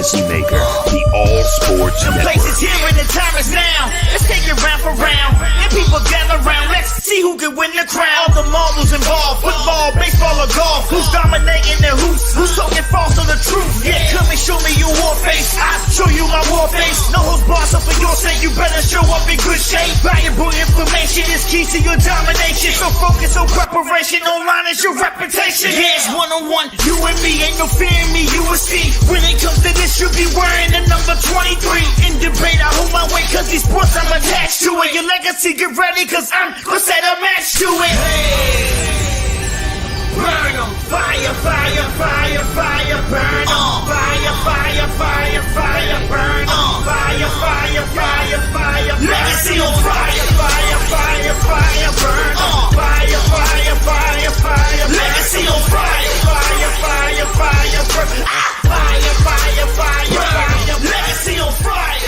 Legacy Maker, the All Sports The place Network. is here and the time is now. Let's take it round for round. And people gather round. Let's see who can win the crown. All the marbles involved. Football, baseball, or golf. Who's dominating the hoops? Who's talking false or the truth? Yeah, come and show me your war face. I'll show you my war face. No holds barred, so for your sake, you better show up in good shape. Valuable information is key to your domination. So focus on preparation. Online is your reputation. Yeah, it's one-on-one. You and me, ain't no fear in me. You will see. When it comes to this, you'll be wearing the number 23. In debate, I hold my weight cause these sports I'm attached to it. Your legacy, get ready cause I'm gonna set a match to it. Hey. Burn 'em. Fire, fire, fire, fire, burn 'em. Fire, fire, fire, fire, burn 'em. Fire, fire, fire, fire, legacy on fire. Fire, fire, fire, burn 'em. Fire, fire, fire, fire, legacy on fire. Fire, fire, fire, burn 'em. Fire, fire, fire, fire, legacy on fire.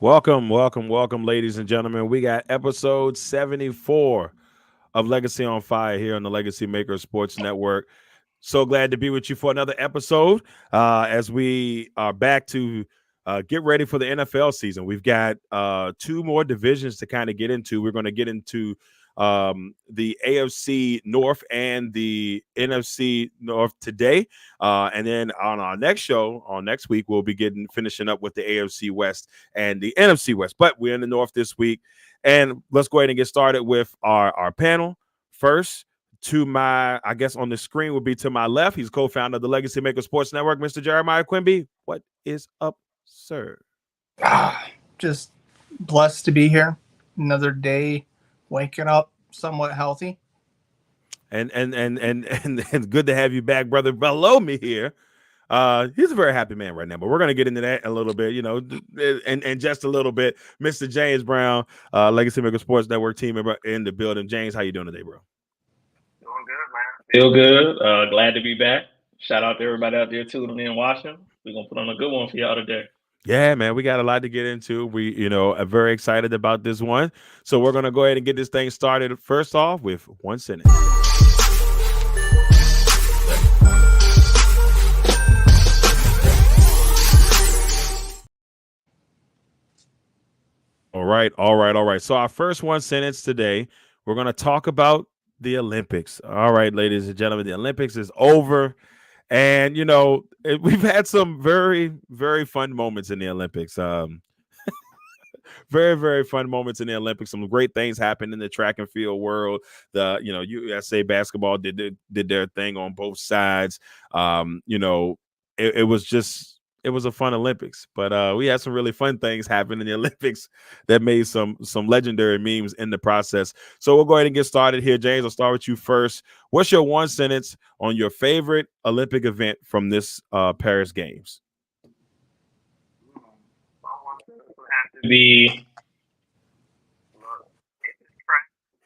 Welcome, ladies and gentlemen. We got episode 74 of Legacy on Fire here on the Legacy Maker Sports Network. So glad to be with you for another episode as we are back to get ready for the NFL season. We've got two more divisions to kind of get into. We're going to get into the AFC North and the NFC North today. And then on our next show, on next week, we'll be finishing up with the AFC West and the NFC West. But we're in the North this week. And let's go ahead and get started with our panel. First, to my, I guess on the screen will be to my left. He's co-founder of the Legacy Maker Sports Network, Mr. Jeremiah Quimby. What is up, sir? Just blessed to be here. Another day, waking up somewhat healthy. And good to have you back, brother. Below me here, he's a very happy man right now, but we're going to get into that a little bit, and just a little bit. Mr. James Brown, Legacy Maker Sports Network team member in the building. James, how you doing today, bro? Doing good, man. Feel good. Glad to be back. Shout out to everybody out there tuning in, watching. We're going to put on a good one for y'all today. Yeah, man, we got a lot to get into. We, are very excited about this one. So we're going to go ahead and get this thing started. First off with one sentence. All right. So our first one sentence today, we're going to talk about the Olympics. All right, ladies and gentlemen, the Olympics is over. And, we've had some very, very fun moments in the Olympics. Very, very fun moments in the Olympics. Some great things happened in the track and field world. The, USA basketball did their thing on both sides. It was a fun Olympics, but we had some really fun things happen in the Olympics that made some legendary memes in the process. So we'll go ahead and get started here. James, I'll start with you first. What's your one sentence on your favorite Olympic event from this Paris Games?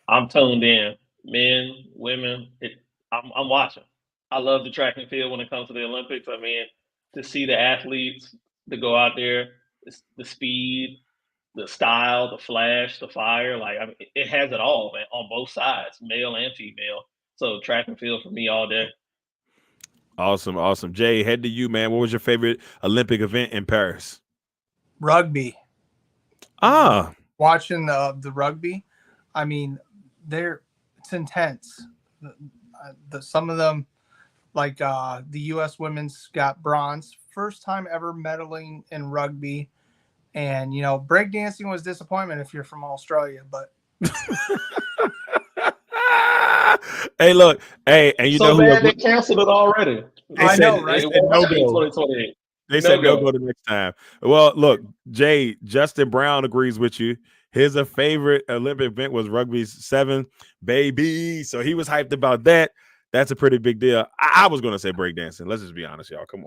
I'm tuned in. Men, women, I'm watching. I love the track and field when it comes to the Olympics. I mean, to see the athletes to go out there, the speed, the style, the flash, the fire, it has it all, man, on both sides, male and female. So track and field for me all day. Awesome. Jay, head to you, man. What was your favorite Olympic event in Paris? Rugby. Watching the rugby, I mean, it's intense. Some of them, like the U.S. women's got bronze, first time ever medaling in rugby, and breakdancing was disappointment if you're from Australia, but. Hey, look, and so bad they canceled it already. I know, right? They said no go the next time. Well, look, Jay, Justin Brown agrees with you. His favorite Olympic event was rugby 7, baby. So he was hyped about that. That's a pretty big deal. I was going to say breakdancing. Let's just be honest, y'all. Come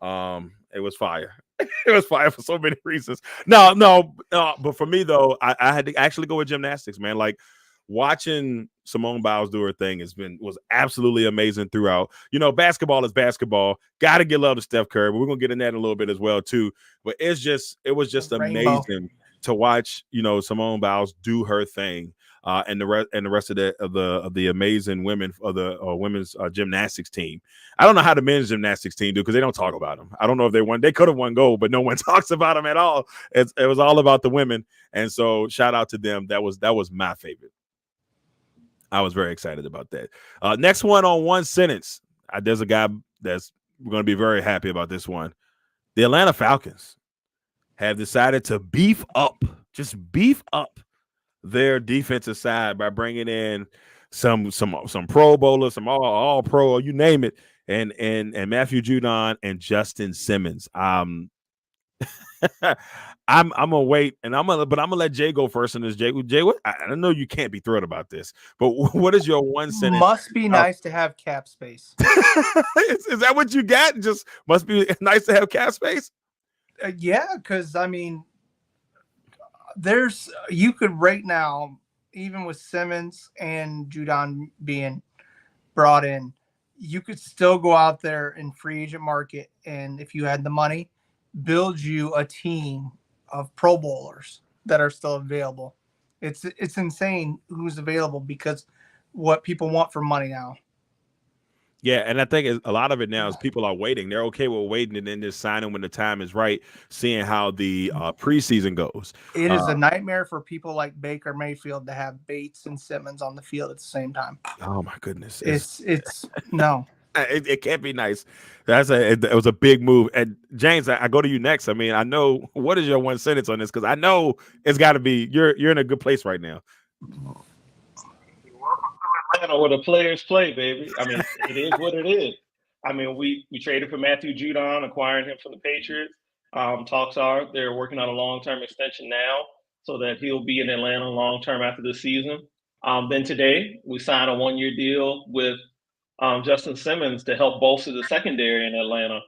on. It was fire. It was fire for so many reasons. No. But for me, though, I had to actually go with gymnastics, man. Like, watching Simone Biles do her thing was absolutely amazing throughout. Basketball is basketball. Got to give love to Steph Curry. But we're going to get in that in a little bit as well, too. But it was just amazing to watch, Simone Biles do her thing, and the rest of the amazing women of the women's gymnastics team. I don't know how the men's gymnastics team do because they don't talk about them. I don't know if they won. They could have won gold, but no one talks about them at all. It was all about the women, and so shout out to them. That was my favorite. I was very excited about that. Next one on one sentence. There's a guy that's going to be very happy about this one. The Atlanta Falcons have decided to beef up their defensive side by bringing in some Pro Bowlers, some all Pro, you name it, and Matthew Judon and Justin Simmons. I'm gonna wait, but I'm gonna let Jay go first on this. Jay, what? I know you can't be thrilled about this, but what is your one sentence? Must be nice to have cap space. Is that what you got? Just must be nice to have cap space. Yeah, because I mean, you could right now, even with Simmons and Judon being brought in, you could still go out there in free agent market, and if you had the money, build you a team of Pro Bowlers that are still available. It's insane who's available because what people want for money now. Yeah, and I think a lot of it now is people are waiting. They're okay with waiting and then just signing when the time is right, seeing how the preseason goes. It is a nightmare for people like Baker Mayfield to have Bates and Simmons on the field at the same time. Oh my goodness! It's no. It can't be nice. It was a big move. And James, I go to you next. I mean, I know what is your one sentence on this because I know it's got to be you're in a good place right now. Atlanta where the players play, baby. I mean, it is what it is. I mean, we traded for Matthew Judon, acquiring him from the Patriots. Talks are they're working on a long-term extension now so that he'll be in Atlanta long-term after the season. Then today, we signed a one-year deal with Justin Simmons to help bolster the secondary in Atlanta.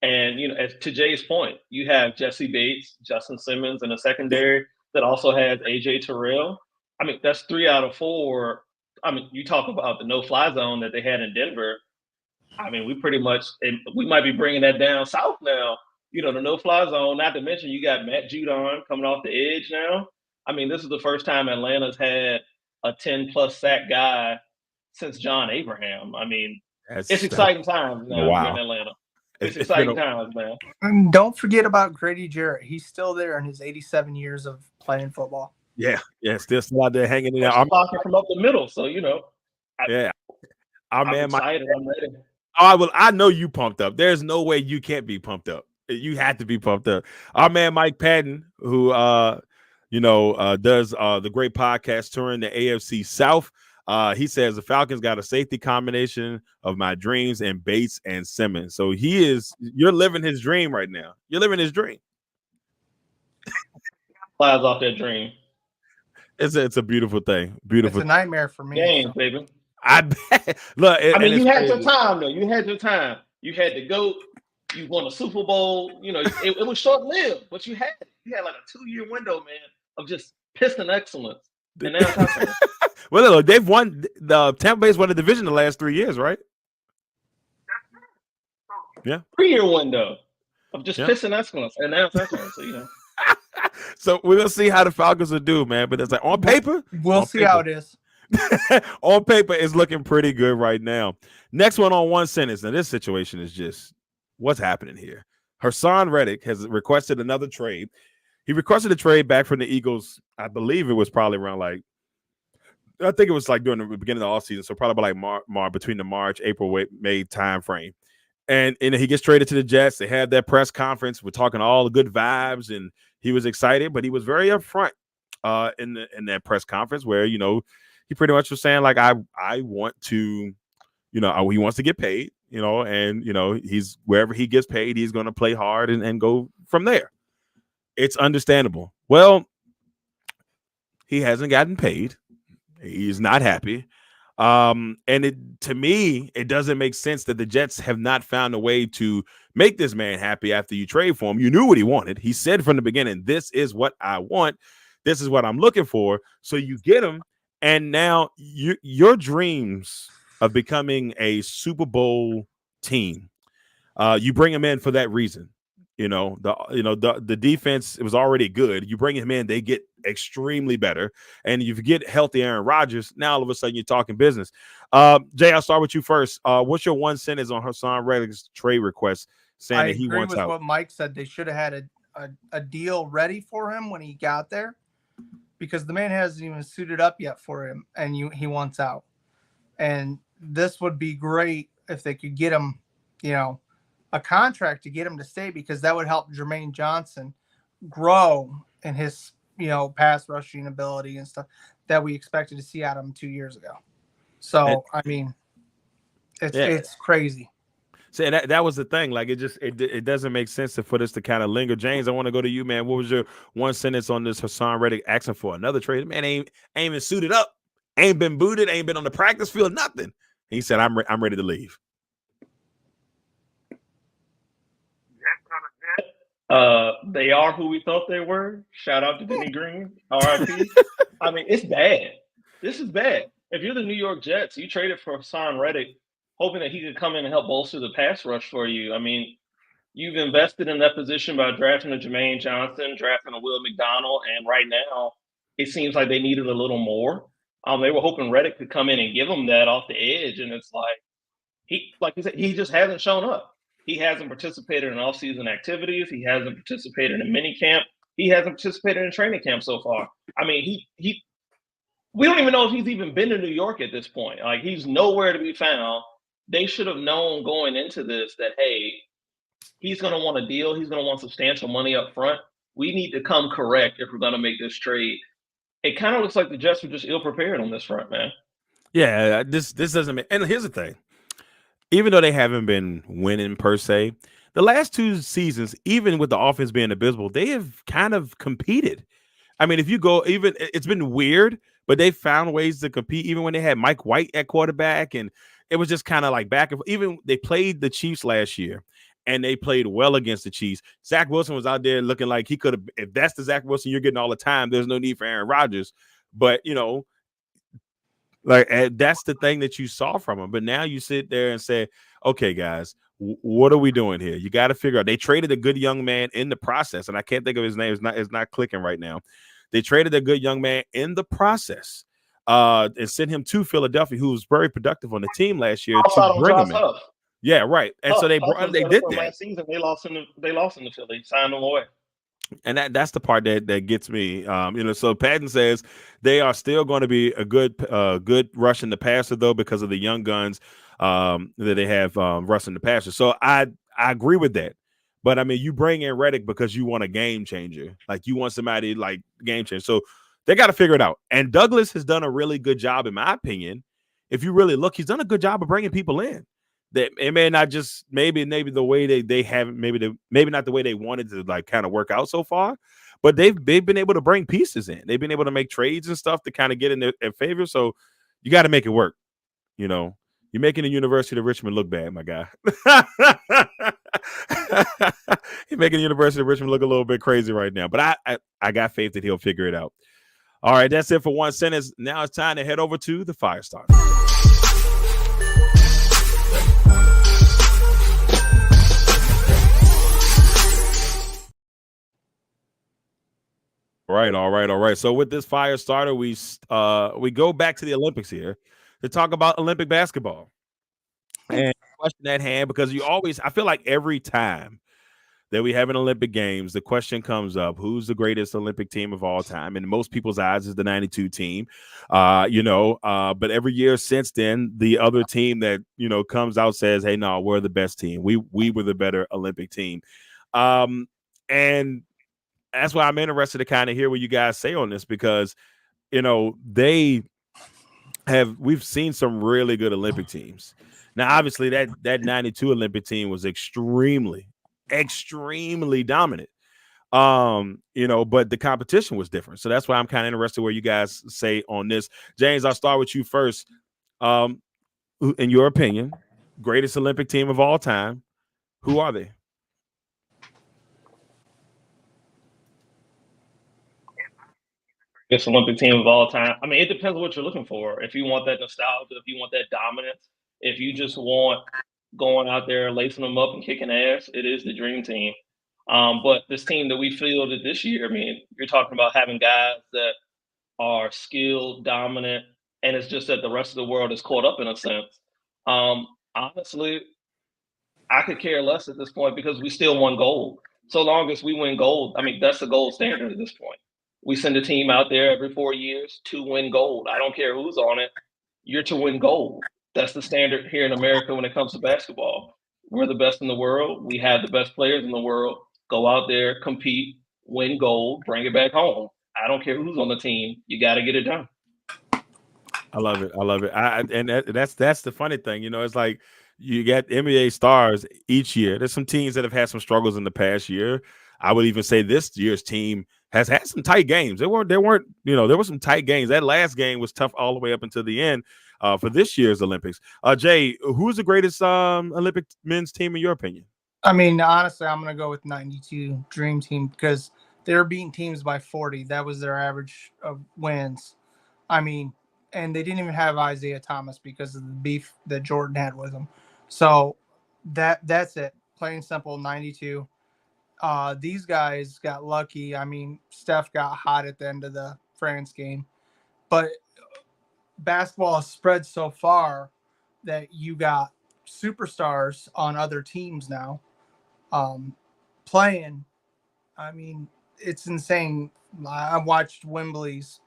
And, to Jay's point, you have Jesse Bates, Justin Simmons in a secondary that also has A.J. Terrell. I mean, that's 3 out of 4. I mean, you talk about the no-fly zone that they had in Denver. I mean, we might be bringing that down south now. The no-fly zone, not to mention you got Matt Judon coming off the edge now. I mean, this is the first time Atlanta's had a 10-plus sack guy since John Abraham. I mean, it's exciting times now here in Atlanta. It's exciting times, man. And don't forget about Grady Jarrett. He's still there in his 87 years of playing football. Yeah, still out there hanging in there. I'm talking from up the middle, so I'm excited. I'm ready. I know you pumped up. There's no way you can't be pumped up. You had to be pumped up. Our man Mike Patton, who does the great podcast touring the AFC South. He says the Falcons got a safety combination of my dreams and Bates and Simmons. So you're living his dream right now. You're living his dream. Flies off that dream. It's a beautiful thing. Beautiful. It's a nightmare for me. Games, baby. I bet. Look, you had your time though. You had your time. You had the GOAT. You won a Super Bowl. It was short lived, but you had like a 2-year window, man, of just Piston excellence. And now it's happening. Well, look, they've won. The Tampa Bay's won the division the last 3 years, right? Yeah, 3-year window of just Piston excellence, and now it's happening. So So we're gonna see how the Falcons will do, man. But it's like on paper, we'll see how it is. On paper, it's looking pretty good right now. Next one on one sentence. Now, this situation is just what's happening here. Hassan Reddick has requested another trade. He requested a trade back from the Eagles. I believe it was probably around I think it was like during the beginning of the offseason, so probably like between the March, April, May time frame. And he gets traded to the Jets. They had that press conference. We're talking all the good vibes, and he was excited, but he was very upfront in that press conference where, he pretty much was saying, like, I want to, he wants to get paid, and, he's wherever he gets paid, he's going to play hard and go from there. It's understandable. Well, he hasn't gotten paid. He's not happy. And to me, it doesn't make sense that the Jets have not found a way to make this man happy after you trade for him. You knew what he wanted. He said from the beginning, this is what I want. This is what I'm looking for. So you get him. And now your dreams of becoming a Super Bowl team, you bring him in for that reason. The defense, it was already good. You bring him in, they get extremely better, and you get healthy Aaron Rodgers. Now all of a sudden you're talking business. Jay, I'll start with you first. What's your one sentence on Hassan Reddick's trade request saying that he agree wants with out? what Mike said. They should have had a deal ready for him when he got there, because the man hasn't even suited up yet for him, and he wants out. And this would be great if they could get him, a contract to get him to stay, because that would help Jermaine Johnson grow in his, pass rushing ability and stuff that we expected to see out of him 2 years ago. So, it's crazy. So that was the thing. Like it doesn't make sense for this to kind of linger. James, I want to go to you, man. What was your one sentence on this Hassan Reddick asking for another trade? Man, ain't even suited up, ain't been booted, ain't been on the practice field, nothing. He said, I'm ready to leave. They are who we thought they were. Shout out to Denny Green, RIP. I mean, it's bad. This is bad. If you're the New York Jets, you traded for Hassan Reddick, hoping that he could come in and help bolster the pass rush for you. I mean, you've invested in that position by drafting a Jermaine Johnson, drafting a Will McDonald, and right now it seems like they needed a little more. They were hoping Reddick could come in and give them that off the edge, and it's like you said, he just hasn't shown up. He hasn't participated in off-season activities. He hasn't participated in minicamp. He hasn't participated in training camp so far. I mean, we don't even know if he's even been to New York at this point. Like, he's nowhere to be found. They should have known going into this that, hey, he's going to want a deal. He's going to want substantial money up front. We need to come correct if we're going to make this trade. It kind of looks like the Jets were just ill-prepared on this front, man. Yeah, this doesn't make – and here's the thing. Even though they haven't been winning per se, the last two seasons, even with the offense being abysmal, they have kind of competed. I mean, if you go, even it's been weird, but they found ways to compete. Even when they had Mike White at quarterback, and it was just kind of like back and forth. Even they played the Chiefs last year, and they played well against the Chiefs. Zach Wilson was out there looking like he could have. If that's the Zach Wilson you're getting all the time, there's no need for Aaron Rodgers. But like that's the thing that you saw from him. But now you sit there and say, okay, guys, what are we doing here? You got to figure out. They traded a good young man in the process, and I can't think of his name. It's not clicking right now. They traded a good young man in the process and sent him to Philadelphia, who was very productive on the team last year, to bring him in. Yeah, right. And so they did that. Last season, they lost in the Philly, signed them away. And that's the part that gets me. So Patton says they are still going to be a good rushing the passer, though, because of the young guns that they have rushing the passer. So I agree with that. But I mean, you bring in Reddick because you want a game changer. Like, you want somebody like game changer. So they got to figure it out. And Douglas has done a really good job, in my opinion. If you really look, he's done a good job of bringing people in. That it may not just maybe the way they haven't maybe not the way they wanted to like kind of work out so far, but they've been able to bring pieces in. They've been able to make trades and stuff to kind of get in their favor. So you got to make it work. You're making the University of Richmond look bad, my guy. You're making the University of Richmond look a little bit crazy right now, but I got faith that he'll figure it out. All right, that's it for one sentence. Now it's time to head over to the fire starter. All right. So with this fire starter, we go back to the Olympics here to talk about Olympic basketball. And question at hand, because I feel like every time that we have an Olympic Games, the question comes up, who's the greatest Olympic team of all time? And in most people's eyes is the 92 team, but every year since then, the other team that, comes out says, hey, no, we're the best team. We were the better Olympic team. And that's why I'm interested to kind of hear what you guys say on this, because, we've seen some really good Olympic teams. Now, obviously that 92 Olympic team was extremely dominant. But the competition was different. So that's why I'm kind of interested where you guys say on this. James, I'll start with you first. In your opinion, greatest Olympic team of all time, who are they? Greatest Olympic team of all time. I mean, it depends on what you're looking for. If you want that nostalgia, if you want that dominance, if you just want going out there, lacing them up and kicking ass, it is the dream team. But this team that we fielded this year, I mean, you're talking about having guys that are skilled, dominant, and it's just that the rest of the world is caught up in a sense. Honestly, I could care less at this point because we still won gold. So long as we win gold, I mean, that's the gold standard at this point. We send a team out there every 4 years to win gold. I don't care who's on it. You're to win gold. That's the standard here in America when it comes to basketball. We're the best in the world. We have the best players in the world. Go out there, compete, win gold, bring it back home. I don't care who's on the team. You got to get it done. I love it. I love it. That's the funny thing. You know, it's like you get NBA stars each year. There's some teams that have had some struggles in the past year. I would even say this year's team has had some tight games. There weren't, there were some tight games. That last game was tough all the way up until the end for this year's Olympics. Jay, who's the greatest Olympic men's team in your opinion? I mean, honestly, I'm going to go with 92 Dream Team because they were beating teams by 40. That was their average of wins. I mean, and they didn't even have Isaiah Thomas because of the beef that Jordan had with him. So that's it. Plain simple, 92. These guys got lucky. I mean, Steph got hot at the end of the France game. But basketball has spread so far that you got superstars on other teams now playing. I mean, it's insane. I watched Wembley's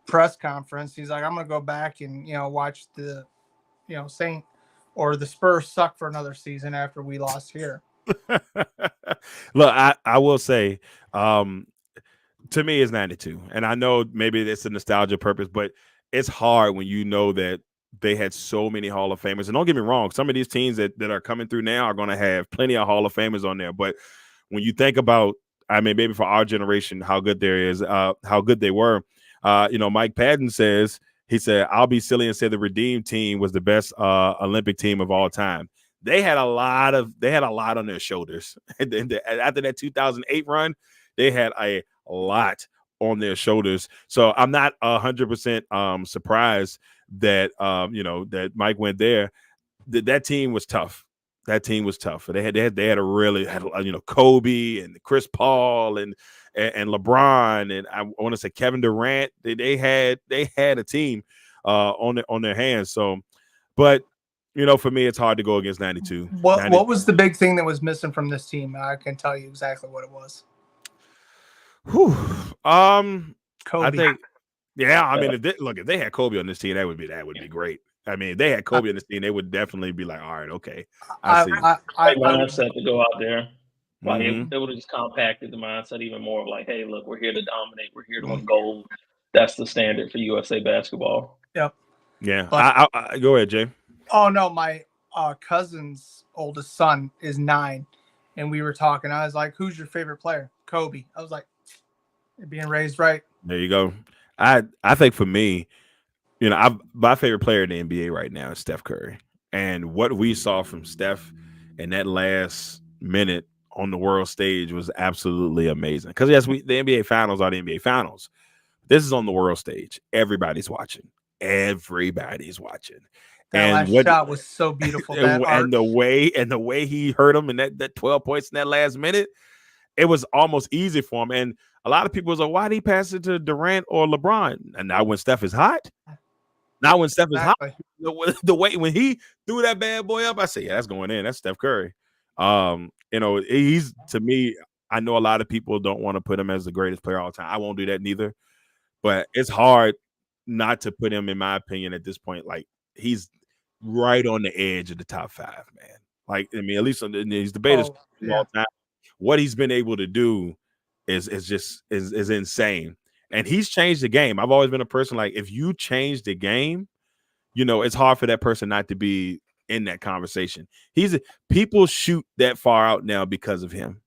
press conference. He's like, I'm going to go back and, watch the, Saint or the Spurs suck for another season after we lost here. Look, I will say, to me, it's 92. And I know maybe it's a nostalgia purpose, but it's hard when you know that they had so many Hall of Famers. And don't get me wrong, some of these teams that are coming through now are going to have plenty of Hall of Famers on there. But when you think about, I mean, maybe for our generation, how good how good they were. Mike Patton said, I'll be silly and say the Redeemed team was the best Olympic team of all time. They had a lot on their shoulders. After that 2008 run, they had a lot on their shoulders. So I'm not 100% surprised that that Mike went there. That team was tough. That team was tough. They had Kobe and Chris Paul and LeBron and I want to say Kevin Durant. They had a team on their hands. So, but for me, it's hard to go against 92. What was the big thing that was missing from this team? I can tell you exactly what it was. Kobe. I think, yeah. I mean, if they had Kobe on this team, that would be great. I mean, if they had Kobe on this team, they would definitely be like, all right, okay. I see. Mindset to go out there. Like it would have just compacted the mindset even more of like, hey, look, we're here to dominate. We're here to win gold. That's the standard for USA basketball. Yep. Yeah. I go ahead, Jay. Oh no, my cousin's oldest son is 9, and we were talking. I was like, "Who's your favorite player?" Kobe. I was like, "You're being raised right." There you go. I think for me, my favorite player in the NBA right now is Steph Curry, and what we saw from Steph in that last minute on the world stage was absolutely amazing. Because yes, the NBA Finals are the NBA Finals. This is on the world stage. Everybody's watching. Everybody's watching. That last shot was so beautiful. And the way he hurt him in that 12 points in that last minute, it was almost easy for him. And a lot of people was like, why did he pass it to Durant or LeBron? And now when Steph is hot, the way when he threw that bad boy up, I said, yeah, that's going in. That's Steph Curry. He's, to me, I know a lot of people don't want to put him as the greatest player of all time. I won't do that neither. But it's hard not to put him, in my opinion, at this point. Like, he's right on the edge of the top 5, man. Like, I mean, at least he's debated all time. What he's been able to do is insane. And he's changed the game. I've always been a person like, if you change the game, it's hard for that person not to be in that conversation. People shoot that far out now because of him.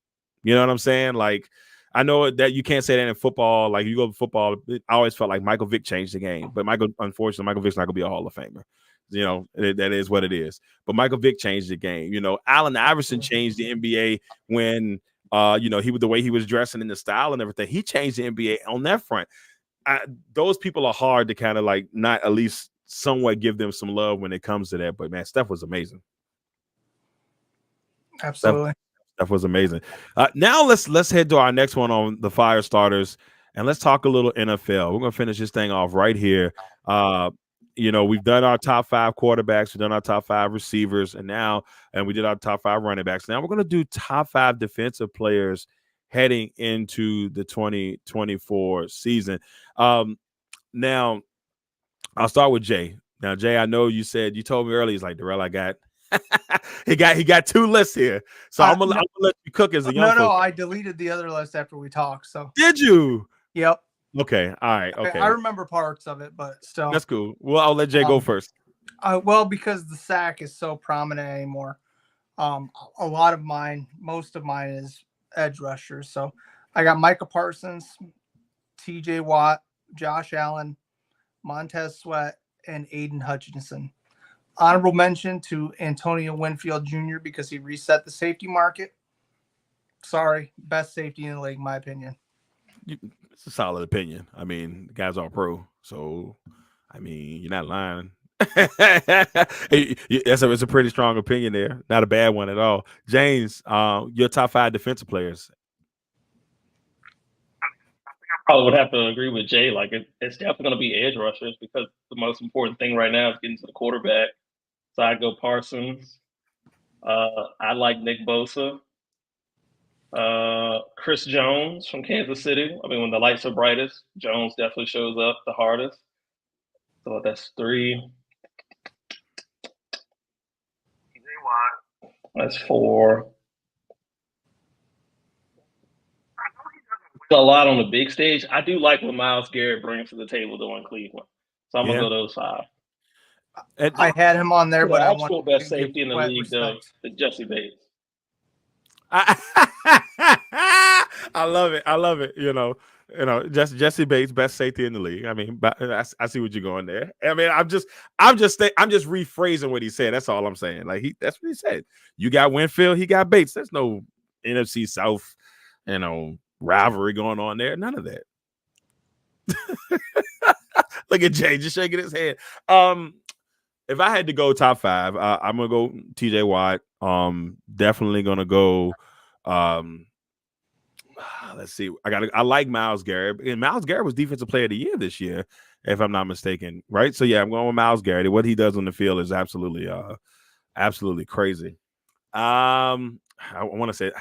You know what I'm saying? Like, I know that you can't say that in football. Like, you go to football, I always felt like Michael Vick changed the game. But unfortunately, Michael Vick's not going to be a Hall of Famer. That is what it is. But Michael Vick changed the game. Allen Iverson changed the NBA when, he was the way he was dressing and the style and everything. He changed the NBA on that front. Those people are hard to kind of like not at least somewhat give them some love when it comes to that. But man, Steph was amazing. Absolutely. That was amazing. Now let's head to our next one on the fire starters, and let's talk a little NFL. We're gonna finish this thing off right here. We've done our top 5 quarterbacks, we've done our top 5 receivers, and we did our top 5 running backs. Now we're gonna do top 5 defensive players heading into the 2024 season. Now I'll start with Jay. Now, Jay, I know you told me earlier, he's like, Darrell, I got he got 2 lists here. So I'm gonna let you cook as a young No, I deleted the other list after we talked. So did you? Yep. Okay. All right. Okay. I remember parts of it, but still. That's cool. Well, I'll let Jay go first. Well, because the sack is so prominent anymore. Most of mine is edge rushers. So I got Micah Parsons, TJ Watt, Josh Allen, Montez Sweat, and Aiden Hutchinson. Honorable mention to Antonio Winfield Jr. because he reset the safety market. Sorry, best safety in the league, in my opinion. It's a solid opinion. I mean, the guy's all pro, so I mean, you're not lying. It's a pretty strong opinion there. Not a bad one at all. James, your top 5 defensive players. Probably would have to agree with Jay. Like it's definitely going to be edge rushers because the most important thing right now is getting to the quarterback. So I go Parsons. I like Nick Bosa. Chris Jones from Kansas City. I mean, when the lights are brightest, Jones definitely shows up the hardest. So that's 3. That's 4. A lot on the big stage. I do like what Myles Garrett brings to the table though in Cleveland. So I'm gonna go those 5. I had him on there, but I want best safety in the league though, Jesse Bates. I love it. Jesse Bates, best safety in the league. I mean, I see what you're going there. I mean, I'm just rephrasing what he said. That's all I'm saying. Like that's what he said. You got Winfield, he got Bates. There's no NFC South, rivalry going on there. None of that. Look at Jay just shaking his head. If I had to go top 5, I'm gonna go TJ Watt. Definitely gonna go. Let's see. I like Myles Garrett, and Myles Garrett was Defensive Player of the Year this year, if I'm not mistaken. Right. So yeah, I'm going with Myles Garrett. What he does on the field is absolutely crazy. I want to say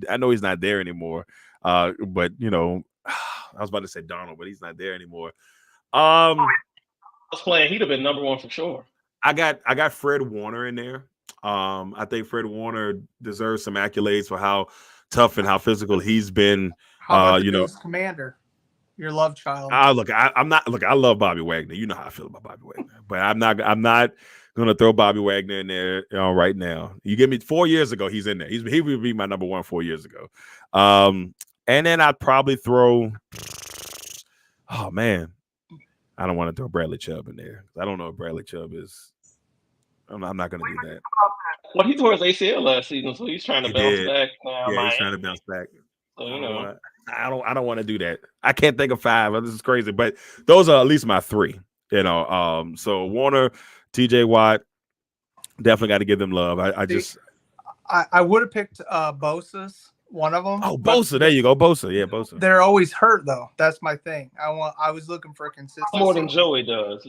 I know he's not there anymore. But I was about to say Donald, but he's not there anymore. I was playing, he'd have been number 1 for sure. I got Fred Warner in there. I think Fred Warner deserves some accolades for how tough and how physical he's been. How about Commander, your love child? I love Bobby Wagner. You know how I feel about Bobby Wagner, but I'm not gonna throw Bobby Wagner in there right now. You give me 4 years ago, he's in there. He would be my number 1 4 years ago. And then I'd probably throw. Oh man, I don't want to throw Bradley Chubb in there. I don't know if Bradley Chubb is. I'm not going to do that. Well, he tore his ACL last season, so he's trying to bounce back. Yeah, he's trying to bounce back. So, I don't want to do that. I can't think of 5. This is crazy, but those are at least my 3. So Warner, TJ Watt, definitely got to give them love. I would have picked Bosa's. One of them. Oh, Bosa. There you go. Bosa. Yeah, Bosa. They're always hurt, though. That's my thing. I was looking for consistency. More than Joey does.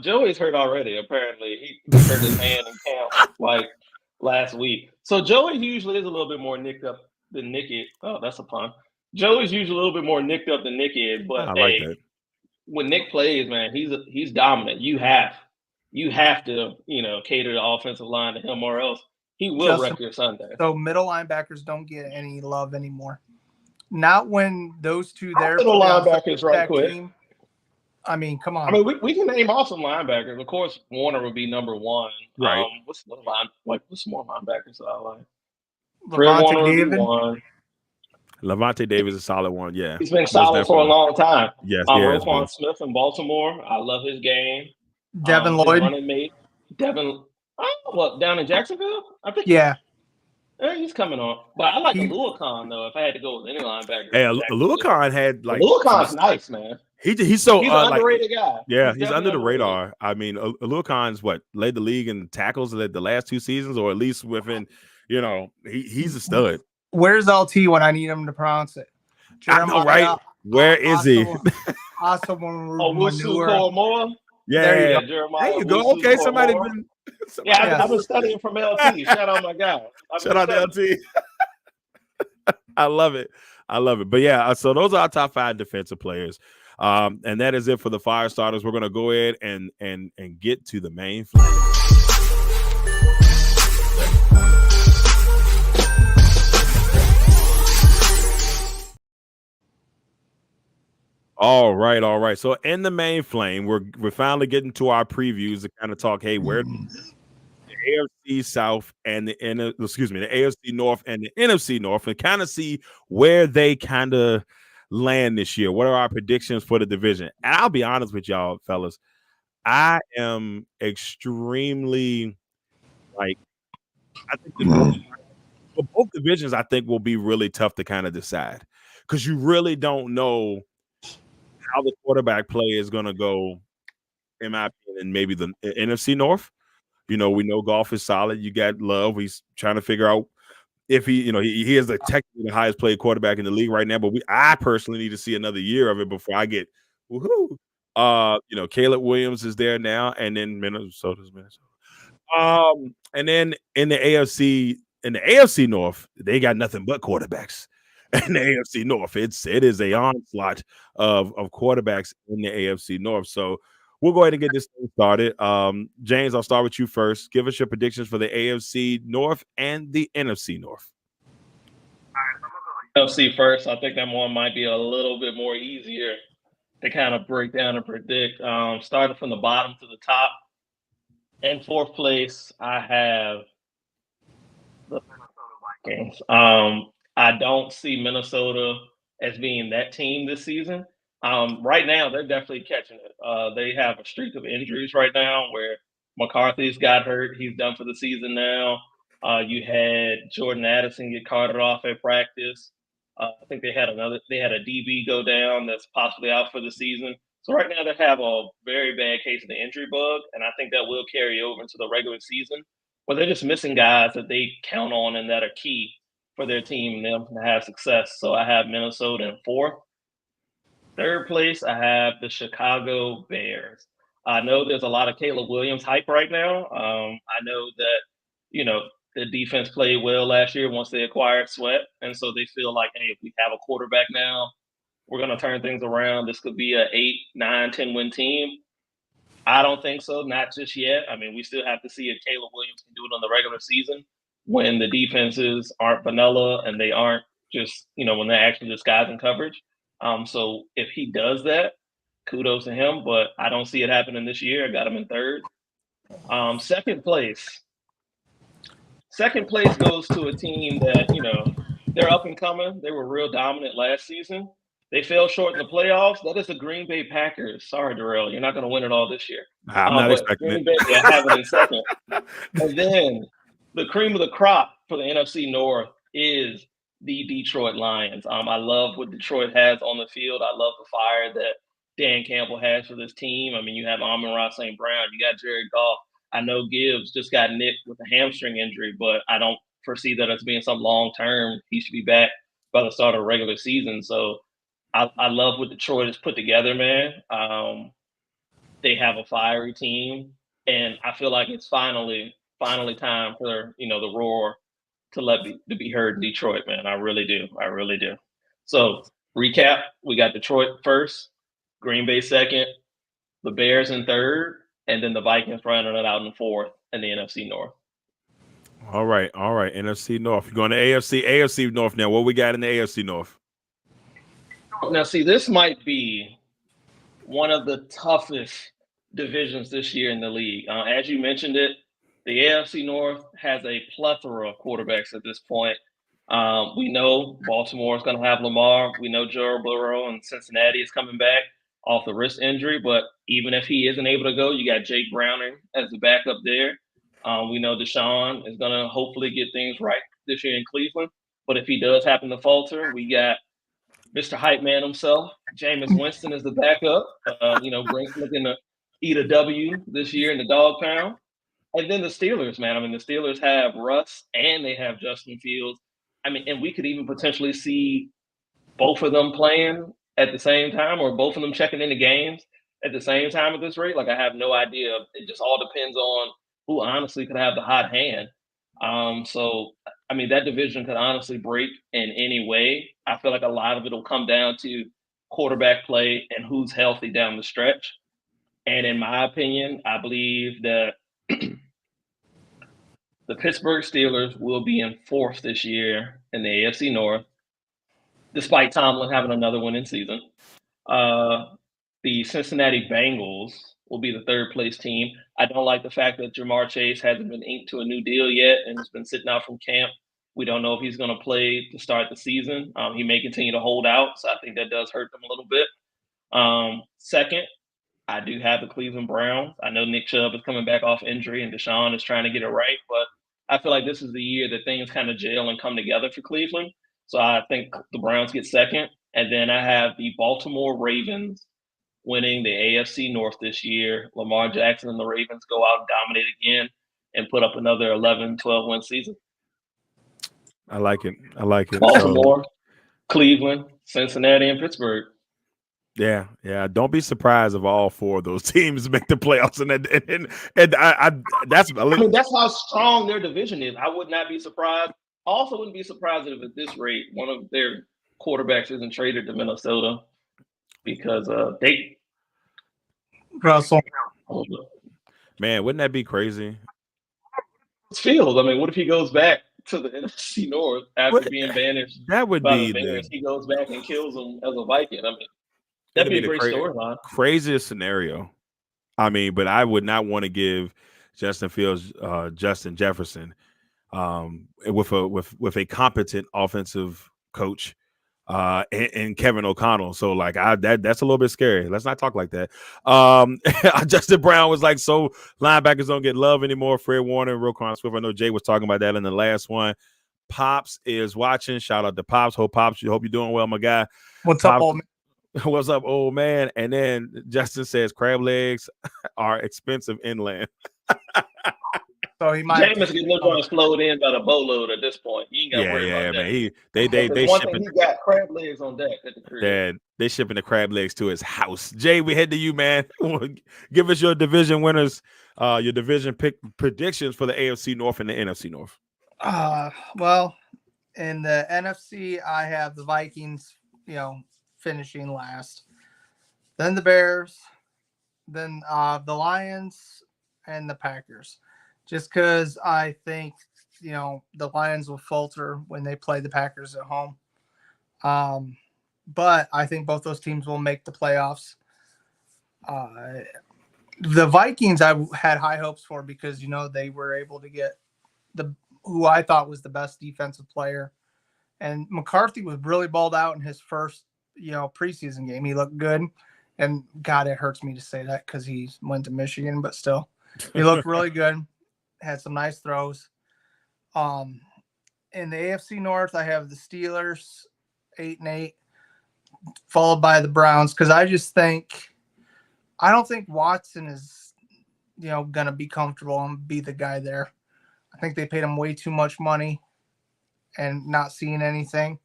Joey's hurt already, apparently. He hurt his hand in camp, like, last week. So Joey usually is a little bit more nicked up than Nick is. Oh, that's a pun. Joey's usually a little bit more nicked up than Nick is. But, like that. When Nick plays, man, he's dominant. You have to, cater the offensive line to him or else he will wreck your Sunday. So middle linebackers don't get any love anymore. Not when those two there. Middle linebackers, right quick. Team. I mean, come on. I mean, we can name off some linebackers. Of course, Warner would be number 1. Right. What's some more linebackers that I like? Levante David. Levante Davis is a solid one. Yeah, he's been solid for a long time. Yes, Roquan Smith in Baltimore. I love his game. Devin Lloyd. Running mate. Devin. Down in Jacksonville? I think. Yeah. He's coming on. But I like Aluakon, though, if I had to go with any linebacker. Hey, Aluakon had like. Aluakon's nice, man. He's an underrated guy. Yeah, he's under the radar. I mean, Aluakon's led the league in tackles the last 2 seasons, or at least within, he's a stud. Where's LT when I need him to pronounce it? I know, right? Where is he? Awesome Owusu manure. Koramoah. Yeah, There Jeremiah. there you go. Owusu Okay, somebody Koramoah. been. Yeah, I've been studying from LT. Shout out my guy. Shout out to LT. I love it. But yeah, so those are our top 5 defensive players. And that is it for the fire starters. We're gonna go ahead and get to the main flame. All right. So in the main flame, we're finally getting to our previews to kind of talk. Hey, where the AFC South and the AFC North and the NFC North, and kind of see where they kind of land this year. What are our predictions for the division? And I'll be honest with y'all, fellas, I am extremely I think for both divisions, I think will be really tough to kind of decide because you really don't know how the quarterback play is going to go. In my opinion, maybe the NFC North. We know Goff is solid. You got Love. He's trying to figure out if he is technically the highest paid quarterback in the league right now. But I personally need to see another year of it before I get woohoo. Caleb Williams is there now, and then Minnesota's Minnesota. And then in the AFC North, they got nothing but quarterbacks. In the AFC North, it is a onslaught of quarterbacks in the AFC North. So we'll go ahead and get this thing started. James, I'll start with you first. Give us your predictions for the AFC North and the NFC North. NFC first. I think that one might be a little bit more easier to kind of break down and predict. Starting from the bottom to the top. In 4th place, I have the Minnesota Vikings. I don't see Minnesota as being that team this season. Right now, they're definitely catching it. They have a streak of injuries right now where McCarthy's got hurt. He's done for the season now. You had Jordan Addison get carted off at practice. I think they had a DB go down that's possibly out for the season. So right now they have a very bad case of the injury bug, and I think that will carry over into the regular season where they're just missing guys that they count on and that are key for their team and them to have success. So I have Minnesota in 4th. 3rd place, I have the Chicago Bears. I know there's a lot of Caleb Williams hype right now. I know that, the defense played well last year once they acquired Sweat. And so they feel like, hey, if we have a quarterback now, we're going to turn things around. This could be a 8, 9, 10-win team. I don't think so, not just yet. I mean, we still have to see if Caleb Williams can do it on the regular season when the defenses aren't vanilla and they aren't just, when they're actually disguising coverage. So if he does that, kudos to him, but I don't see it happening this year. I got him in 3rd. 2nd place. 2nd place goes to a team that, they're up and coming. They were real dominant last season. They fell short in the playoffs. That is the Green Bay Packers. Sorry, Darrell, you're not going to win it all this year. I'm not expecting Green it. Bay, I have it in 2nd. And then the cream of the crop for the NFC North is the Detroit Lions. I love what Detroit has on the field. I love the fire that Dan Campbell has for this team. I mean, you have Amon-Ra St. Brown. You got Jared Goff. I know Gibbs just got nicked with a hamstring injury, but I don't foresee that as being some long-term. He should be back by the start of the regular season. So I love what Detroit has put together, man. They have a fiery team, and I feel like it's finally time for, the roar to be heard in Detroit, man. I really do. So recap, we got Detroit first, Green Bay 2nd, the Bears in 3rd, and then the Vikings running it out in 4th in the NFC North. All right. NFC North. You're going to AFC North now. What we got in the AFC North? Now, see, this might be one of the toughest divisions this year in the league. As you mentioned it, the AFC North has a plethora of quarterbacks at this point. We know Baltimore is going to have Lamar. We know Joe Burrow and Cincinnati is coming back off the wrist injury. But even if he isn't able to go, you got Jake Browning as the backup there. We know Deshaun is going to hopefully get things right this year in Cleveland. But if he does happen to falter, we got Mr. Hype Man himself, Jameis Winston, is the backup. Brink's looking to eat a W this year in the dog pound. And then the Steelers, man. I mean, the Steelers have Russ and they have Justin Fields. I mean, and we could even potentially see both of them playing at the same time, or both of them checking into games at the same time at this rate. Like, I have no idea. It just all depends on who honestly could have the hot hand. So I mean, that division could honestly break in any way. I feel like a lot of it will come down to quarterback play and who's healthy down the stretch. And in my opinion, I believe that the Pittsburgh Steelers will be in fourth this year in the AFC North, despite Tomlin having another winning season. The Cincinnati Bengals will be the third place team. I don't like the fact that Jamar Chase hasn't been inked to a new deal yet and has been sitting out from camp. We don't know if he's going to play to start the season. He may continue to hold out, so I think that does hurt them a little bit. Second, I do have the Cleveland Browns. I know Nick Chubb is coming back off injury and Deshaun is trying to get it right, but I feel like this is the year that things kind of gel and come together for Cleveland. So I think the Browns get second. And then I have the Baltimore Ravens winning the AFC North this year. Lamar Jackson and the Ravens go out and dominate again and put up another 11, 12-win season. I like it. I like it. Baltimore, Cleveland, Cincinnati, and Pittsburgh. Yeah. Don't be surprised if all four of those teams make the playoffs, that's how strong their division is. I would not be surprised. I also wouldn't be surprised if at this rate one of their quarterbacks isn't traded to Minnesota because they Russell. Man, wouldn't that be crazy? Fields. I mean, what if he goes back to the NFC North after being banished? That would be he goes back and kills them as a Viking. I mean, that'd be a great storyline. Craziest scenario. I mean, but I would not want to give Justin Fields, Justin Jefferson, with a competent offensive coach, and Kevin O'Connell. So like that's a little bit scary. Let's not talk like that. Justin Brown was like, so linebackers don't get love anymore. Fred Warner and Roquan Swift. I know Jay was talking about that in the last one. Pops is watching. Shout out to Pops. Hope you're doing well, my guy. What's Pops, up, old man? What's up, old man? And then Justin says crab legs are expensive inland. So he might. Jameis getting going to float in by the boatload at this point. You ain't got to worry about that. Man. They one shipping. Thing, he got crab legs on deck at the crib. They shipping the crab legs to his house. Jay, we head to you, man. Give us your division winners, your division pick predictions for the AFC North and the NFC North. Well, in the NFC, I have the Vikings, finishing last. Then the Bears, then the Lions, and the Packers. Just because I think, the Lions will falter when they play the Packers at home. But I think both those teams will make the playoffs. The Vikings I had high hopes for because, they were able to get who I thought was the best defensive player. And McCarthy was really balled out in his first, preseason game. He looked good. And God, it hurts me to say that because he went to Michigan, but still, he looked really good. Had some nice throws. In the AFC North, I have the Steelers 8-8, followed by the Browns, because I don't think Watson is, going to be comfortable and be the guy there. I think they paid him way too much money and not seeing anything.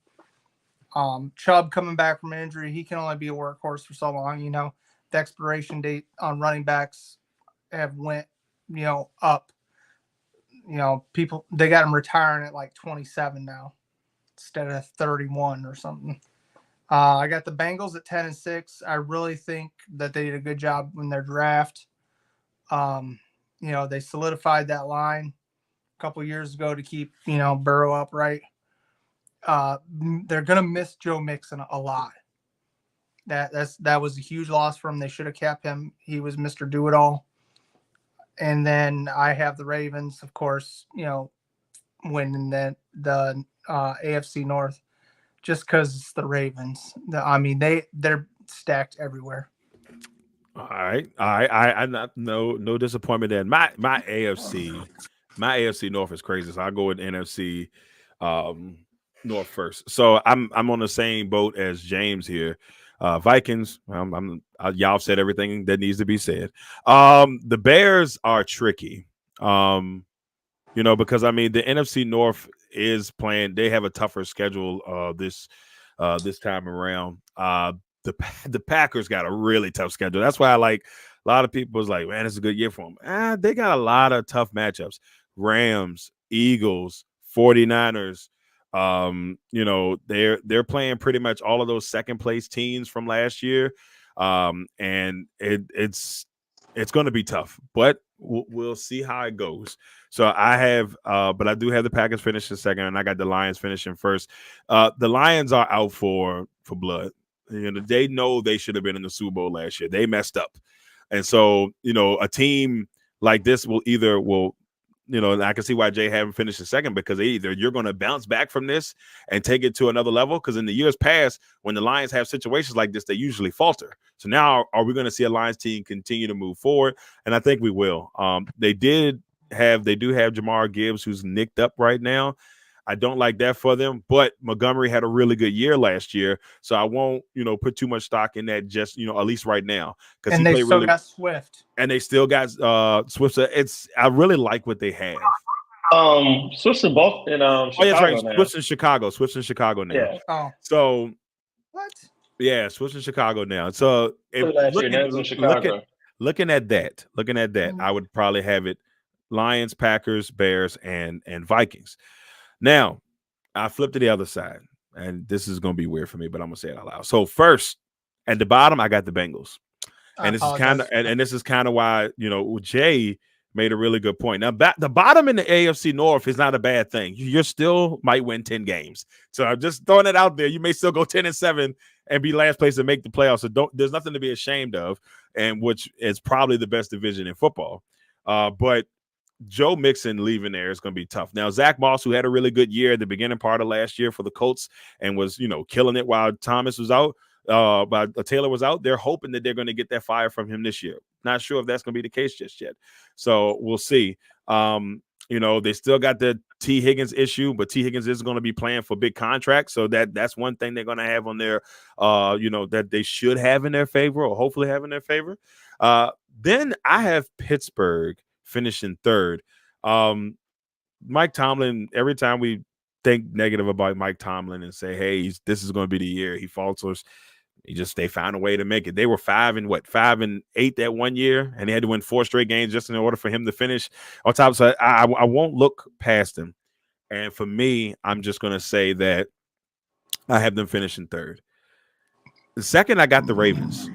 Chubb coming back from injury, he can only be a workhorse for so long. The expiration date on running backs have went, up. People, they got him retiring at like 27 now instead of 31 or something. I got the Bengals at 10-6. I really think that they did a good job in their draft. They solidified that line a couple years ago to keep, Burrow upright. They're going to miss Joe Mixon a lot. That was a huge loss for him. They should have kept him. He was Mr. Do-It-All. And then I have the Ravens, of course, winning the AFC North just because it's the Ravens. They're stacked everywhere. All right. I'm not no disappointment there. My AFC North is crazy. So I'll go with NFC North first. So I'm on the same boat as James here. Vikings, y'all said everything that needs to be said. The Bears are tricky, because the NFC North is playing. They have a tougher schedule this time around. The Packers got a really tough schedule. That's why I like a lot of people was like, man, it's a good year for them. They got a lot of tough matchups. Rams, Eagles, 49ers. They're playing pretty much all of those second place teams from last year. And it's going to be tough, but we'll see how it goes. So I have, but I do have the Packers finishing second, and I got the Lions finishing first. The Lions are out for blood. They know they should have been in the Super Bowl last year. They messed up, and so a team like this will. I can see why Jay haven't finished in second, because either you're going to bounce back from this and take it to another level, because in the years past, when the Lions have situations like this, they usually falter. So now are we going to see a Lions team continue to move forward? And I think we will. They do have Jamar Gibbs, who's nicked up right now. I don't like that for them, but Montgomery had a really good year last year, so I won't, put too much stock in that. Just at least right now, because and they still got Swift, and they still got Swift. I really like what they have. Swift's in both in Chicago. Oh, that's right. Now. Swift's in Chicago now. Yeah. Oh. So what? Yeah, Swift's in Chicago now. So looking at that, I would probably have it Lions, Packers, Bears, and Vikings. Now, I flip to the other side, and this is going to be weird for me, but I'm going to say it out loud. So first, at the bottom, I got the Bengals. And this is kind of why, Jay made a really good point. Now, the bottom in the AFC North is not a bad thing. You still might win 10 games. So I'm just throwing it out there. You may still go 10-7 and be last place and make the playoffs. So there's nothing to be ashamed of, and which is probably the best division in football. But Joe Mixon leaving there is going to be tough. Now, Zach Moss, who had a really good year at the beginning part of last year for the Colts and was, killing it while Thomas was out, while Taylor was out, they're hoping that they're going to get that fire from him this year. Not sure if that's going to be the case just yet. So we'll see. They still got the T. Higgins issue, but T. Higgins is going to be playing for big contracts. So that's one thing they're going to have on their, that they should have in their favor, or hopefully have in their favor. Then I have Pittsburgh finishing third. Mike Tomlin, every time we think negative about Mike Tomlin and say, hey, this is going to be the year he falters, they found a way to make it. They were 5-8 that one year, and they had to win 4 straight games just in order for him to finish on top. So I won't look past him. And for me, I'm just going to say that I have them finishing third. The second, I got the Ravens.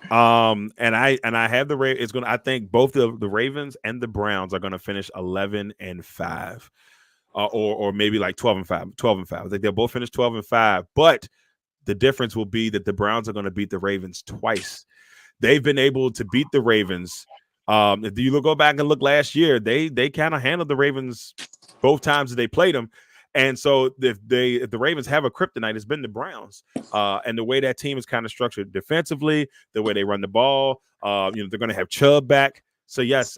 And I have the Ravens. I think both the Ravens and the Browns are going to finish 11-5, or maybe like 12-5. 12-5. I think they'll both finish 12-5. But the difference will be that the Browns are going to beat the Ravens twice. They've been able to beat the Ravens. If you go back and look last year, they kind of handled the Ravens both times that they played them. And so if the Ravens have a kryptonite, it's been the Browns. And the way that team is kind of structured defensively, the way they run the ball, they're going to have Chubb back. So, yes,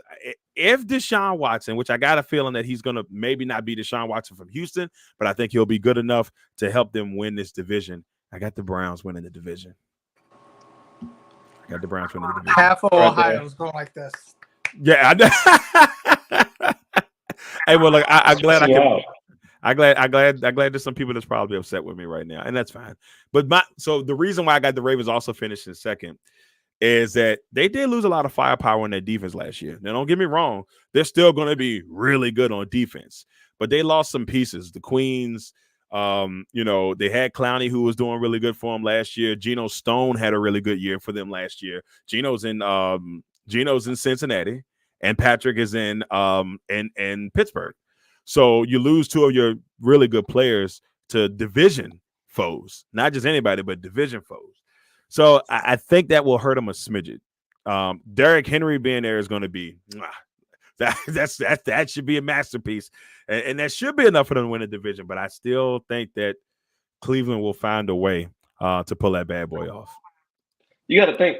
if Deshaun Watson, which I got a feeling that he's going to maybe not be Deshaun Watson from Houston, but I think he'll be good enough to help them win this division. I got the Browns winning the division. Half of Ohio is going like this. Yeah. Hey, well, look, I'm glad I'm glad there's some people that's probably upset with me right now, and that's fine. But so the reason why I got the Ravens also finishing second is that they did lose a lot of firepower in their defense last year. Now, don't get me wrong, they're still going to be really good on defense, but they lost some pieces. The Queens, they had Clowney, who was doing really good for them last year. Geno Stone had a really good year for them last year. Geno's in Cincinnati, and Patrick is in Pittsburgh. So you lose 2 of your really good players to division foes, not just anybody, but division foes. So I think that will hurt them a smidget. Derrick Henry being there is going to be that should be a masterpiece, and that should be enough for them to win a division. But I still think that Cleveland will find a way to pull that bad boy off. You got to think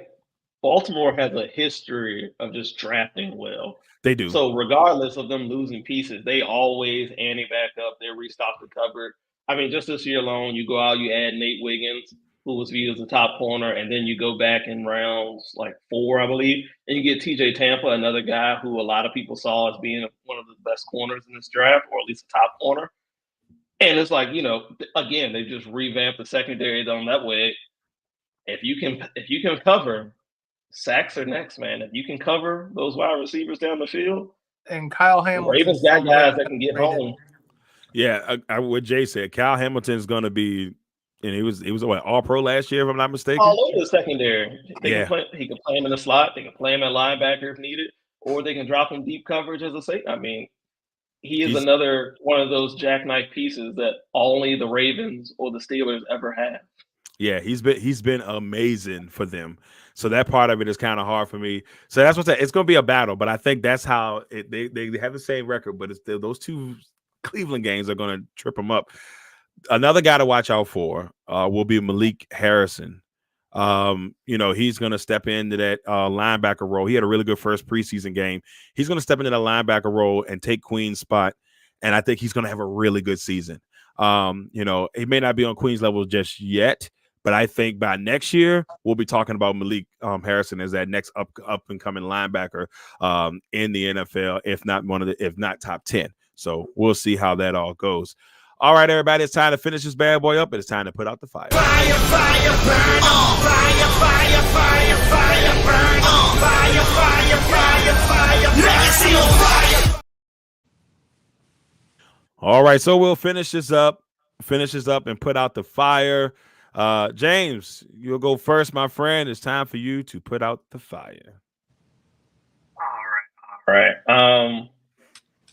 Baltimore has a history of just drafting well. They do. So regardless of them losing pieces, they always ante back up. They restock the cupboard. I mean, just this year alone, you go out, you add Nate Wiggins, who was viewed as the top corner, and then you go back in rounds like 4, I believe, and you get TJ Tampa, another guy who a lot of people saw as being one of the best corners in this draft, or at least a top corner. And it's like, again, they just revamped the secondary on that way. If you can cover, sacks are next, man. If you can cover those wide receivers down the field, And Kyle the Hamilton. Ravens got guys that can get home. Yeah, what Jay said. Kyle Hamilton's going to be, and he was what, All Pro last year, if I'm not mistaken. All over the secondary. He Yeah. can play him in the slot. They can play him at linebacker if needed, or they can drop him deep coverage as a safety. I mean, he's another one of those jackknife pieces that only the Ravens or the Steelers ever have. Yeah, he's been amazing for them. So that part of it is kind of hard for me. So that's what's it's going to be a battle, but I think that's how they have the same record, but it's those two Cleveland games are going to trip them up. Another guy to watch out for will be Malik Harrison. He's going to step into that linebacker role. He had a really good first preseason game. He's going to step into that linebacker role and take Queen's spot, and I think he's going to have a really good season. He may not be on Queen's level just yet, but I think by next year we'll be talking about Malik Harrison as that next up and coming linebacker in the NFL, if not top 10. So we'll see how that all goes. All right, everybody, it's time to finish this bad boy up, and it's time to put out the fire. Fire, fire, burn on. Fire, fire, fire, fire, burn on. Fire, fire, fire, fire, legacy on fire. All right, so we'll finish this up and put out the fire. James, you'll go first, my friend. It's time for you to put out the fire. All right.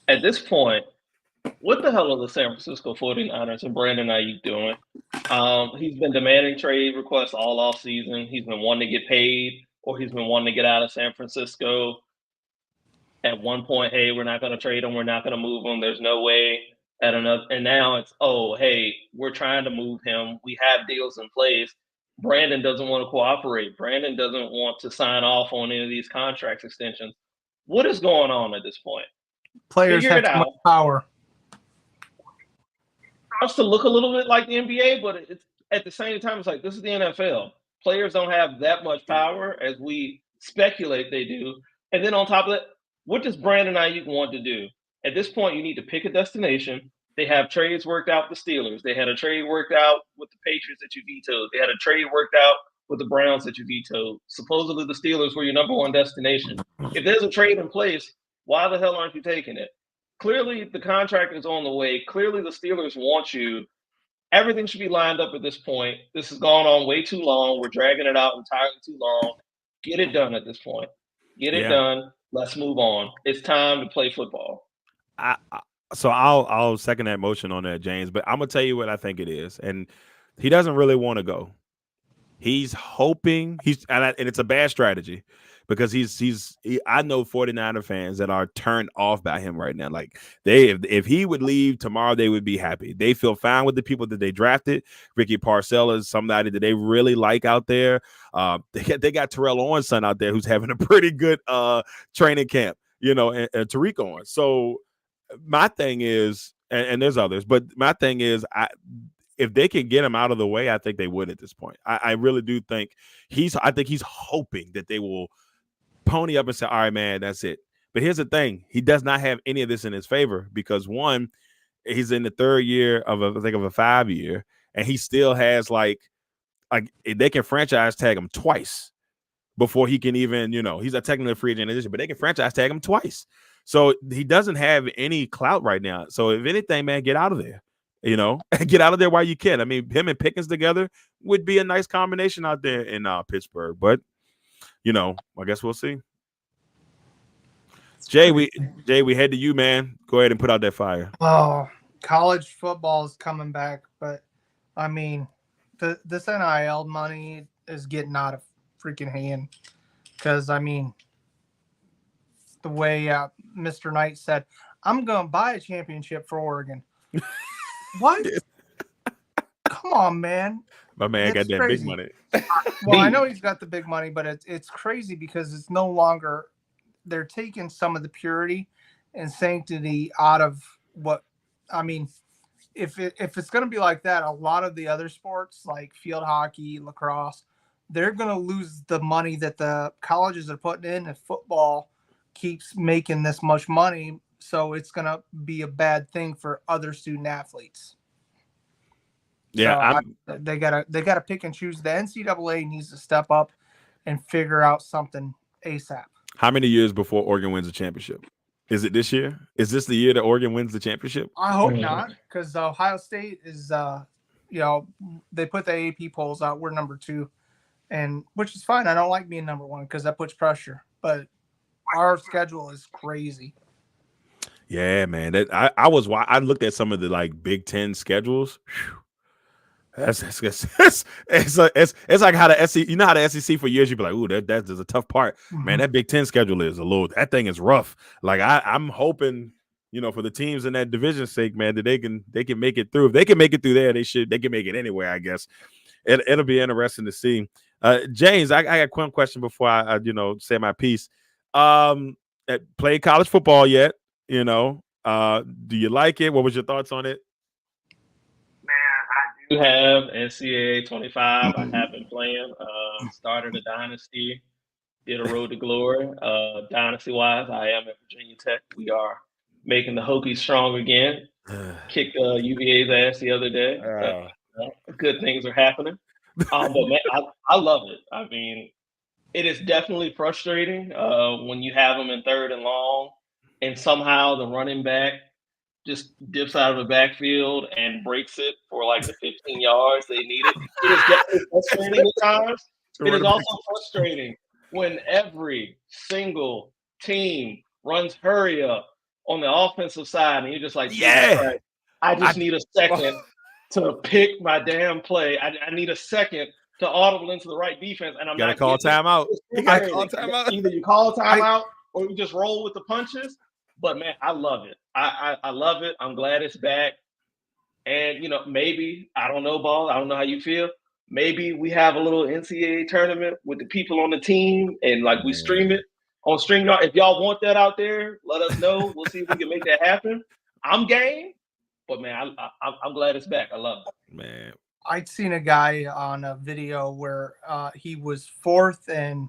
At this point, what the hell are the San Francisco 49ers and Brandon Ayuk doing? He's been demanding trade requests all off season. He's been wanting to get paid, or he's been wanting to get out of San Francisco. At one point, hey, we're not going to trade him. We're not going to move him. There's no way. And now it's, hey, we're trying to move him. We have deals in place. Brandon doesn't want to cooperate. Brandon doesn't want to sign off on any of these contract extensions. What is going on at this point? Players have too much power. It to look a little bit like the NBA, but it's at the same time, it's like this is the NFL. Players don't have that much power as we speculate they do. And then on top of that, what does Brandon Ayuk want to do? At this point, you need to pick a destination. They have trades worked out with the Steelers. They had a trade worked out with the Patriots that you vetoed. They had a trade worked out with the Browns that you vetoed. Supposedly the Steelers were your number one destination. If there's a trade in place, why the hell aren't you taking it? Clearly, the contract is on the way. Clearly, the Steelers want you. Everything should be lined up at this point. This has gone on way too long. We're dragging it out entirely too long. Get it done at this point. Get it done. Let's move on. It's time to play football. So I'll second that motion on that, James. But I'm gonna tell you what I think it is, and he doesn't really want to go. He's hoping and it's a bad strategy. Because I know 49er fans that are turned off by him right now. Like if he would leave tomorrow, they would be happy. They feel fine with the people that they drafted. Ricky Parcells is somebody that they really like out there. They got Terrell Owens' son out there who's having a pretty good training camp, and Tariq Owens. So my thing is, and there's others, but my thing is, if they can get him out of the way, I think they would at this point. I really do think he's hoping that they will pony up and say, all right, man, that's it. But here's the thing. He does not have any of this in his favor because, one, he's in the third year of a 5-year, and he still has like they can franchise tag him twice before he can even, he's a technically free agent in addition, but they can franchise tag him twice. So he doesn't have any clout right now. So if anything, man, get out of there. Get out of there while you can. I mean, him and Pickens together would be a nice combination out there in Pittsburgh, but I guess we'll see. Jay, we head to you, man. Go ahead and put out that fire. Oh, college football is coming back, but I mean, this NIL money is getting out of freaking hand. Because I mean, the way Mr. Knight said, "I'm going to buy a championship for Oregon." What? Come on, man. My man got that crazy. big money. Well, I know he's got the big money, but it's crazy because it's no longer – they're taking some of the purity and sanctity out of what – I mean, if it's going to be like that, a lot of the other sports like field hockey, lacrosse, they're going to lose the money that the colleges are putting in, and football keeps making this much money, so it's going to be a bad thing for other student athletes. Yeah, So they gotta pick and choose. The NCAA needs to step up and figure out something ASAP. how many years before Oregon wins a championship? Is it this year? Is this the year that Oregon wins the championship? I hope not, because Ohio State is, they put the AP polls out. We're number 2, and which is fine. I don't like being number 1 because that puts pressure. But our schedule is crazy. Yeah, man. That I looked at some of the like Big Ten schedules. Whew. It's like how the SEC, you know how the SEC for years you'd be like, ooh, that's a tough part. Man, that Big Ten schedule is that thing is rough. Like I'm hoping, for the teams in that division's sake, man, that they can make it through. If they can make it through there, they can make it anywhere, I guess. It'll be interesting to see. James, I got one question before I say my piece. Played college football yet? Do you like it? What was your thoughts on it? I do have NCAA 25. I have been playing. Started a dynasty, did a road to glory. Dynasty-wise, I am at Virginia Tech. We are making the Hokies strong again. Kicked UVA's ass the other day. Good things are happening. But man, I love it. I mean, it is definitely frustrating when you have them in 3rd and long, and somehow the running back just dips out of the backfield and breaks it for like the 15 yards they needed. It is definitely frustrating at times. It is also frustrating when every single team runs hurry up on the offensive side, and you're just like, yeah, I just need a second to pick my damn play. I need a second to audible into the right defense, and I'm gotta not call timeout. You gotta call timeout. Either you call timeout or you just roll with the punches. But man, I love it. I love it. I'm glad it's back. And maybe, I don't know, Ball. I don't know how you feel. Maybe we have a little NCAA tournament with the people on the team, and like we stream it on StreamYard. If y'all want that out there, let us know. We'll see if we can make that happen. I'm game, but man, I'm glad it's back. I love it. Man, I'd seen a guy on a video where he was 4th and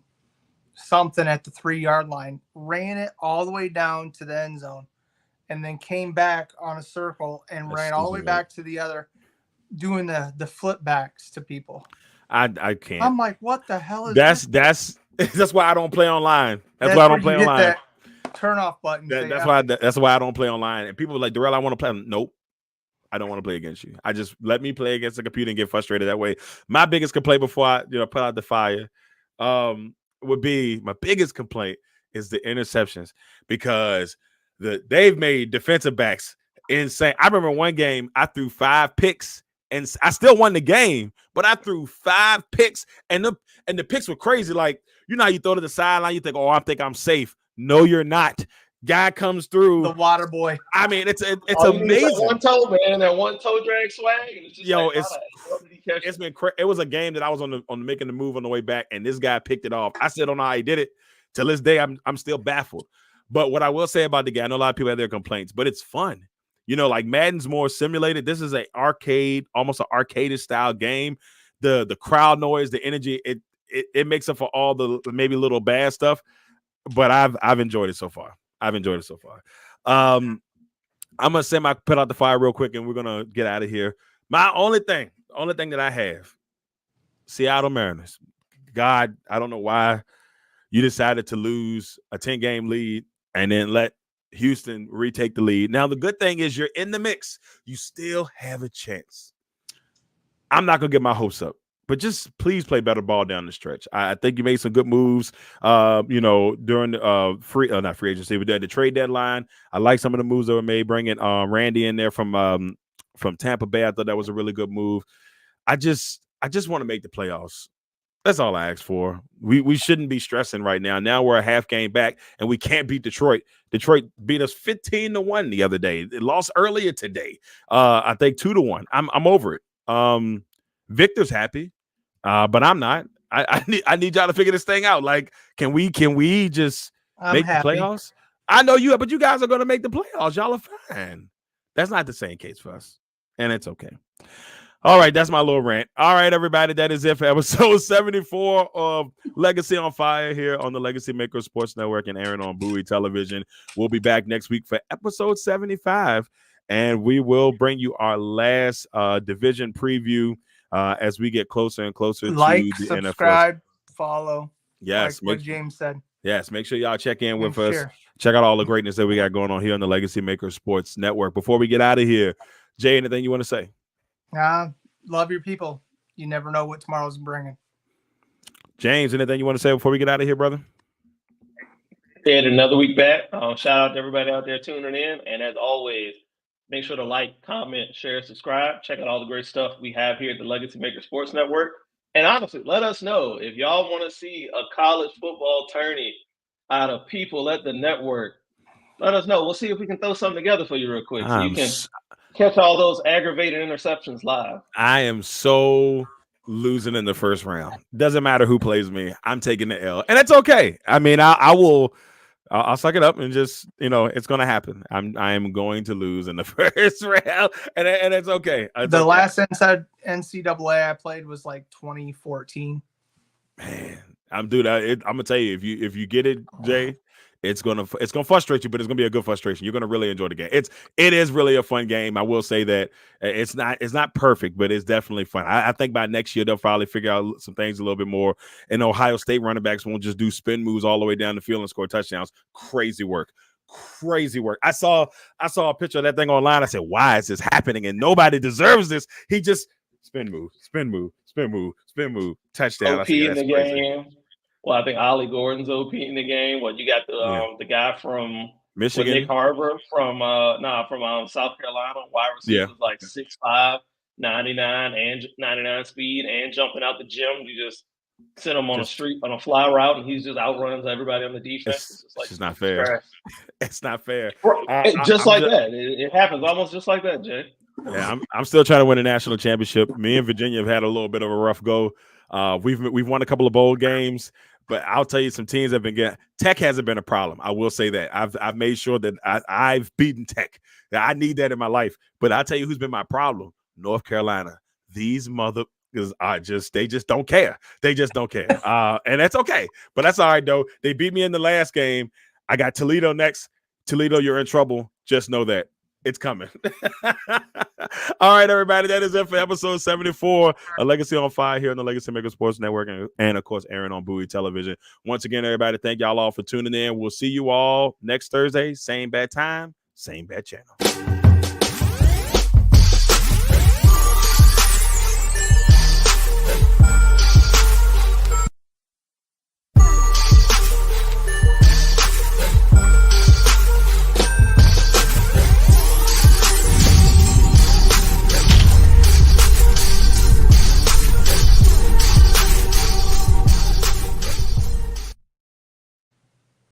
something at the 3-yard line, ran it all the way down to the end zone, and then came back on a circle and ran all the way back to the other, doing the flip backs to people. I can't. I'm like, what the hell is that's why I don't play online. That's why I don't play online. That turn off button. That's why I don't play online. And people are like, Darrell, I want to play. Nope. I don't want to play against you. I just let me play against the computer and get frustrated that way. My biggest complaint before I put out the fire would be my biggest complaint is the interceptions, because they've made defensive backs insane. I remember one game I threw 5 picks and I still won the game, but I threw 5 picks and the picks were crazy. Like, how you throw to the sideline, you think, oh, I think I'm safe. No, you're not. Guy comes through, the water boy. I mean, it's amazing. That one toe, man, that one toe drag swag. And it's just it was a game that I was on making the move on the way back, and this guy picked it off. I still don't know how he did it. Till this day, I'm still baffled. But what I will say about the game, I know a lot of people have their complaints, but it's fun. Like Madden's more simulated. This is almost an arcade style game. The crowd noise, the energy, it makes up for all the maybe little bad stuff. But I've enjoyed it so far. I'm gonna say put out the fire real quick, and we're gonna get out of here. My only thing that I have, Seattle Mariners. God, I don't know why you decided to lose a 10-game lead and then let Houston retake the lead. Now, the good thing is you're in the mix. You still have a chance. I'm not gonna get my hopes up, but just please play better ball down the stretch. I think you made some good moves, during the not free agency, but the trade deadline. I like some of the moves that were made, bringing Randy in there from Tampa Bay. I thought that was a really good move. I just want to make the playoffs. That's all I ask for. We shouldn't be stressing right now. Now we're a half game back, and we can't beat Detroit. Detroit beat us 15-1 the other day. It lost earlier today. I think 2-1. I'm over it. Victor's happy. But I'm not. I need y'all to figure this thing out. Like, can we just make the playoffs? I know you, but you guys are going to make the playoffs. Y'all are fine. That's not the same case for us, and it's okay. All right, that's my little rant. All right, everybody, that is it for episode 74 of Legacy on Fire here on the Legacy Maker Sports Network and airing on Bowie Television. We'll be back next week for episode 75. and we will bring you our last division preview as we get closer and closer to the subscribe, follow. Yes, like what James said. Yes, make sure y'all check in with And us. share. Check out all the greatness that we got going on here on the Legacy Maker Sports Network. Before we get out of here, Jay, anything you want to say? Love your people. You never know what tomorrow's bringing. James, anything you want to say before we get out of here, brother? Said another week back. Shout out to everybody out there tuning in. And as always, make sure to like, comment, share, subscribe. Check out all the great stuff we have here at the Legacy Maker Sports Network. And honestly, let us know if y'all want to see a college football tourney out of people at the network. Let us know. We'll see if we can throw something together for you real quick so you can catch all those aggravated interceptions live. I am so losing in the first round. Doesn't matter who plays me. I'm taking the L. And it's okay. I mean, I'll suck it up and just, it's going to happen. I am going to lose in the first round, and it's okay. The last NCAA I played was like 2014. Man, I'm gonna tell you, if you get it, Jay, it's gonna frustrate you, but it's gonna be a good frustration. You're gonna really enjoy the game. It is really a fun game. I will say that it's not perfect, but it's definitely fun. I think by next year they'll probably figure out some things a little bit more. And Ohio State running backs won't just do spin moves all the way down the field and score touchdowns. Crazy work. I saw a picture of that thing online. I said, why is this happening? And nobody deserves this. He just spin move, touchdown. OP in the game. Well, I think Ollie Gordon's OP in the game. Well, you got the guy from Michigan, Nick Harbor from South Carolina. Wide receiver was like 6'5", 99 speed, and jumping out the gym. You just send him on a fly route, and he's just outruns everybody on the defense. It's just not fair. It's not fair. It happens almost just like that, Jay. Yeah, I'm still trying to win a national championship. Me and Virginia have had a little bit of a rough go. We've won a couple of bowl games, but I'll tell you, some teams have been getting. Tech hasn't been a problem. I will say that I've made sure that I've beaten Tech. I need that in my life. But I'll tell you who's been my problem: North Carolina. These they just don't care. They just don't care. And that's okay. But that's all right though. They beat me in the last game. I got Toledo next. Toledo, you're in trouble. Just know that. It's coming. All right, everybody. That is it for episode 74 of Legacy on Fire here on the Legacy Maker Sports Network and of course, airing on Bowie Television. Once again, everybody, thank y'all all for tuning in. We'll see you all next Thursday. Same bad time, same bad channel.